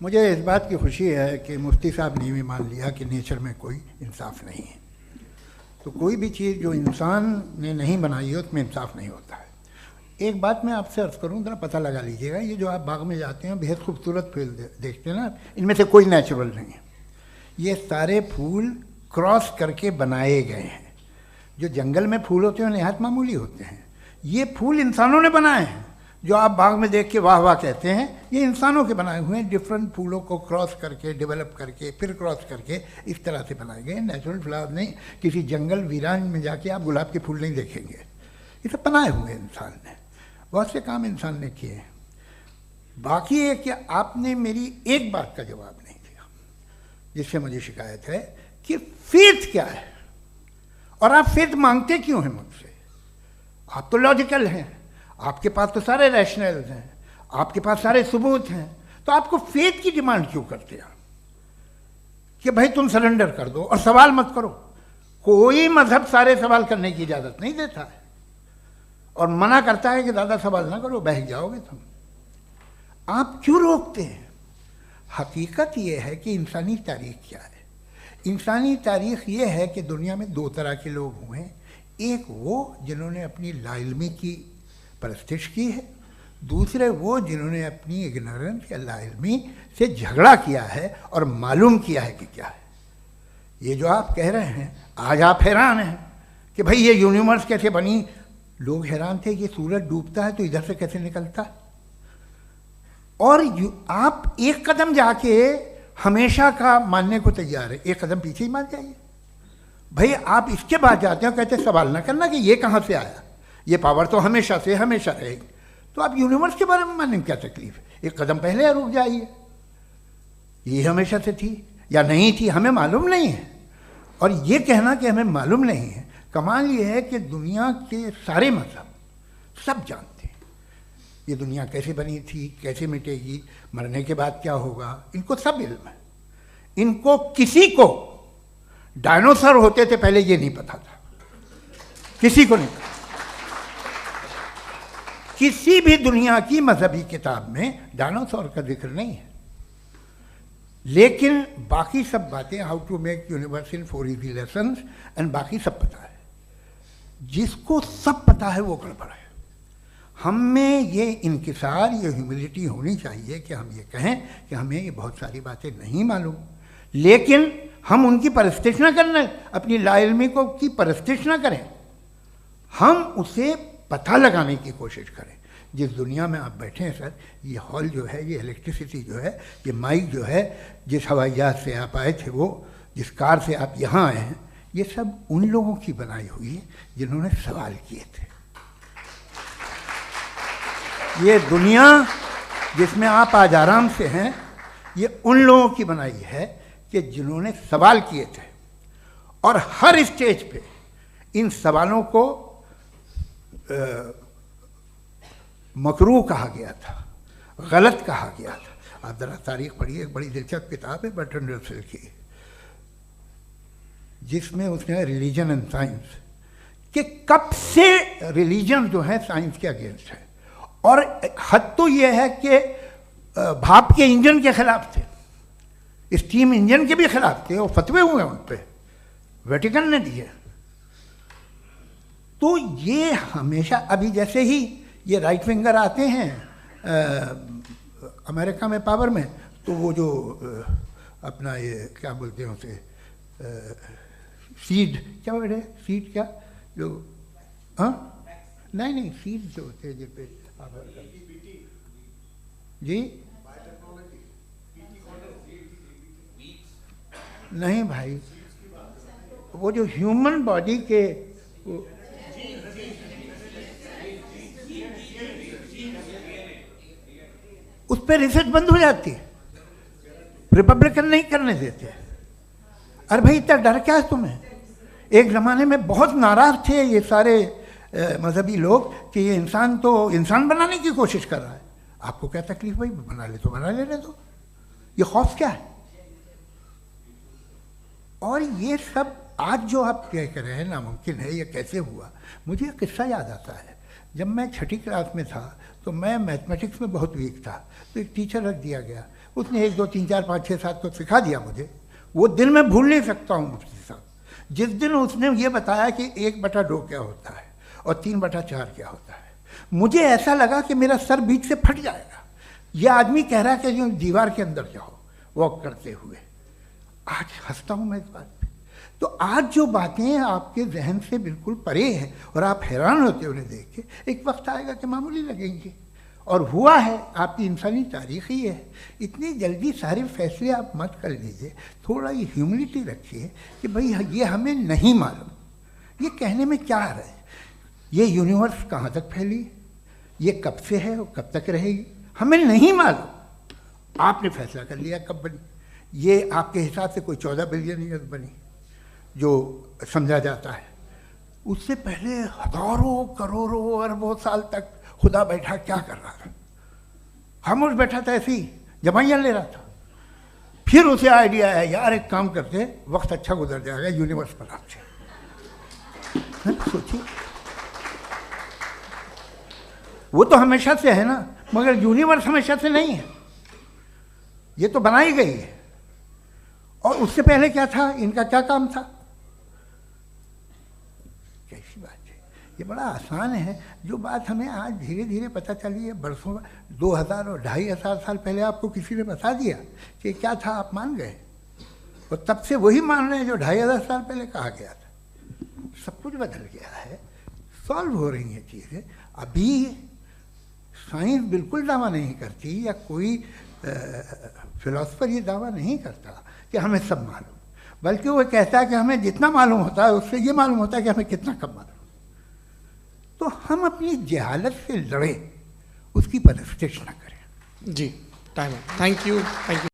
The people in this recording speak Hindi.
मुझे इस बात की खुशी है कि मुफ्ती साहब ने भी मान लिया कि नेचर में कोई इंसाफ नहीं है। तो कोई भी चीज़ जो इंसान ने नहीं बनाई है उसमें इंसाफ नहीं होता है। एक बात मैं आपसे अर्ज़ करूँ, ज़रा पता लगा लीजिएगा, ये जो आप बाग में जाते हैं बेहद खूबसूरत फूल देखते हैं ना, इनमें से कोई नेचुरल नहीं है। ये सारे फूल क्रॉस करके बनाए गए हैं। जो जंगल में फूल होते हैं नहायत मामूली होते हैं, ये फूल इंसानों ने बनाए हैं। जो आप बाग में देख के वाह वाह कहते हैं, ये इंसानों के बनाए हुए हैं। डिफरेंट फूलों को क्रॉस करके, डेवलप करके, फिर क्रॉस करके इस तरह से बनाए गए। नेचुरल फ्लावर नहीं। किसी जंगल वीरान में जाके आप गुलाब के फूल नहीं देखेंगे। ये सब बनाए हुए इंसान ने, बहुत से काम इंसान ने किए हैं। बाकी है कि आपने मेरी एक बात का जवाब नहीं दिया, जिससे मुझे शिकायत है कि फेथ क्या है और आप फेथ मांगते क्यों हैं मुझसे। आप तो लॉजिकल हैं, आपके पास तो सारे रैशनल्स हैं, आपके पास सारे सबूत हैं, तो आपको फेथ की डिमांड क्यों करते हैं कि भाई तुम सरेंडर कर दो और सवाल मत करो। कोई मजहब सारे सवाल करने की इजाज़त नहीं देता है और मना करता है कि ज़्यादा सवाल ना करो, बह जाओगे तुम। आप क्यों रोकते हैं? हकीकत यह है कि इंसानी तारीख क्या है। इंसानी तारीख ये है कि दुनिया में दो तरह के लोग हुए हैं। एक वो जिन्होंने अपनी लाइल्मी की परस्तिश की है, दूसरे वो जिन्होंने अपनी इग्नोरेंस या लाइल्मी से झगड़ा किया है और मालूम किया है कि क्या है। ये जो आप कह रहे हैं, आज आप हैरान हैं कि भाई ये यूनिवर्स कैसे बनी। लोग हैरान थे कि सूरज डूबता है तो इधर से कैसे निकलता है। और आप एक कदम जाके हमेशा का मानने को तैयार है, एक कदम पीछे ही मान जाइए। भाई आप इसके बाद जाते हो, कहते सवाल ना करना कि ये कहाँ से आया, ये पावर तो हमेशा से हमेशा रहेगी। तो आप यूनिवर्स के बारे में मानने में क्या तकलीफ है? एक कदम पहले रुक जाइए। ये हमेशा से थी या नहीं थी, हमें मालूम नहीं है। और ये कहना कि हमें मालूम नहीं है, कमाल ये है कि दुनिया के सारे मजहब सब जानते हैं ये दुनिया कैसे बनी थी, कैसे मिटेगी, मरने के बाद क्या होगा, इनको सब इल्म है। इनको किसी को डायनासोर होते थे पहले ये नहीं पता था, किसी को नहीं पता। किसी भी दुनिया की मजहबी किताब में डायनासोर का जिक्र नहीं है। लेकिन बाकी सब बातें, how to make universe in 4 easy lessons and बाकी सब पता है। जिसको सब पता है वो गड़बड़ है। हम में ये इंकिसार, ये ह्यूमिलिटी होनी चाहिए कि हम ये कहें कि हमें ये बहुत सारी बातें नहीं मालूम, लेकिन हम उनकी परस्तिश ना करना, अपनी लाइल्मी को की परस्तिश ना करें, हम उसे पता लगाने की कोशिश करें। जिस दुनिया में आप बैठे हैं सर, ये हॉल जो है, ये इलेक्ट्रिसिटी जो है, ये माइक जो है, जिस हवाई जहाज से आप आए थे, वो जिस कार से आप यहाँ आए हैं, ये सब उन लोगों की बनाई हुई है जिन्होंने सवाल किए थे। ये दुनिया जिसमें आप आज आराम से हैं, ये उन लोगों की बनाई है कि जिन्होंने सवाल किए थे। और हर स्टेज पे इन सवालों को मकरूह कहा गया था, गलत कहा गया था। आप ज़रा तारीख पढ़िए, एक बड़ी दिलचस्प किताब है बर्ट्रैंड रसेल की, जिसमें उसने रिलीजन एंड साइंस कि कब से रिलीजन जो है साइंस के अगेंस्ट है। और हद तो ये है कि भाप के इंजन के खिलाफ थे, स्टीम इंजन के भी खिलाफ थे, और फतवे हुए उन पर, वेटिकन ने दिए। तो ये हमेशा, अभी जैसे ही ये राइट विंगर आते हैं अमेरिका में पावर में, तो वो जो अपना ये क्या बोलते हैं उसे, सीड क्या बोलते हैं, सीड क्या जो, हाँ नहीं सीड जो होते हैं जिन पे जी नहीं भाई, वो जो ह्यूमन बॉडी के उस पर रिसर्च बंद हो जाती है, रिपब्लिकन नहीं करने देते। अरे भाई इतना डर क्या है तुम्हें? एक ज़माने में बहुत नाराज़ थे ये सारे मजहबी लोग कि ये इंसान तो इंसान बनाने की कोशिश कर रहा है। आपको क्या तकलीफ भाई, बना ले तो बना लेने दो, ये खौफ क्या है? और ये सब आज जो आप कह रहे हैं नामुमकिन है, ये कैसे हुआ? मुझे एक किस्सा याद आता है। जब मैं छठी क्लास में था तो मैं मैथमेटिक्स में बहुत वीक था, तो एक टीचर रख दिया गया, उसने 1 2 3 4 5 6 7 को सिखा दिया मुझे। वो दिन मैं भूल नहीं सकता हूँ मुफ्ती साहब, जिस दिन उसने ये बताया कि 1/2 क्या होता है और 3/4 क्या होता है, मुझे ऐसा लगा कि मेरा सर बीच से फट जाएगा। ये आदमी कह रहा है कि जो दीवार के अंदर जाओ वॉक करते हुए। आज हंसता हूँ मैं इस बात पे। तो आज जो बातें आपके जहन से बिल्कुल परे हैं और आप हैरान होते उन्हें देख के, एक वक्त आएगा कि मामूली लगेंगे। और हुआ है, आपकी इंसानी तारीख ही है। इतनी जल्दी सारे फैसले आप मत कर लीजिए, थोड़ा ये ह्यूमिलिटी रखिए कि भाई ये हमें नहीं मालूम। ये कहने में क्या आ रहा है, ये यूनिवर्स कहाँ तक फैली, ये कब से है और कब तक रहेगी, हमें नहीं मालूम। आपने फैसला कर लिया कब बनी, ये आपके हिसाब से कोई 14 बिलियन ईयर बनी जो समझा जाता है। उससे पहले हजारों करोड़ों अरबों साल तक खुदा बैठा क्या कर रहा था, खामोश बैठा था, ऐसे ही जमाइयाँ ले रहा था। फिर उसे आइडिया आया, यार एक काम करते, वक्त अच्छा गुजर जाएगा, यूनिवर्स पर आपसे सोचिए। वो तो हमेशा से है ना, मगर यूनिवर्स हमेशा से नहीं है, ये तो बनाई गई है। और उससे पहले क्या था, इनका क्या काम था, कैसी बात है। ये बड़ा आसान है, जो बात हमें आज धीरे धीरे पता चली है। बरसों 2000 और 2500 साल पहले आपको किसी ने बता दिया कि क्या था, आप मान गए, और तब से वही मान रहे हैं जो 2500 साल पहले कहा गया था। सब कुछ बदल गया है, सॉल्व हो रही हैं चीज़ें। अभी साइंस बिल्कुल दावा नहीं करती, या कोई फिलोसफर ये दावा नहीं करता कि हमें सब मालूम, बल्कि वो कहता है कि हमें जितना मालूम होता है उससे ये मालूम होता है कि हमें कितना कम मालूम। तो हम अपनी जहालत से लड़ें, उसकी परस्तिश न करें। जी, टाइम है। Thank you.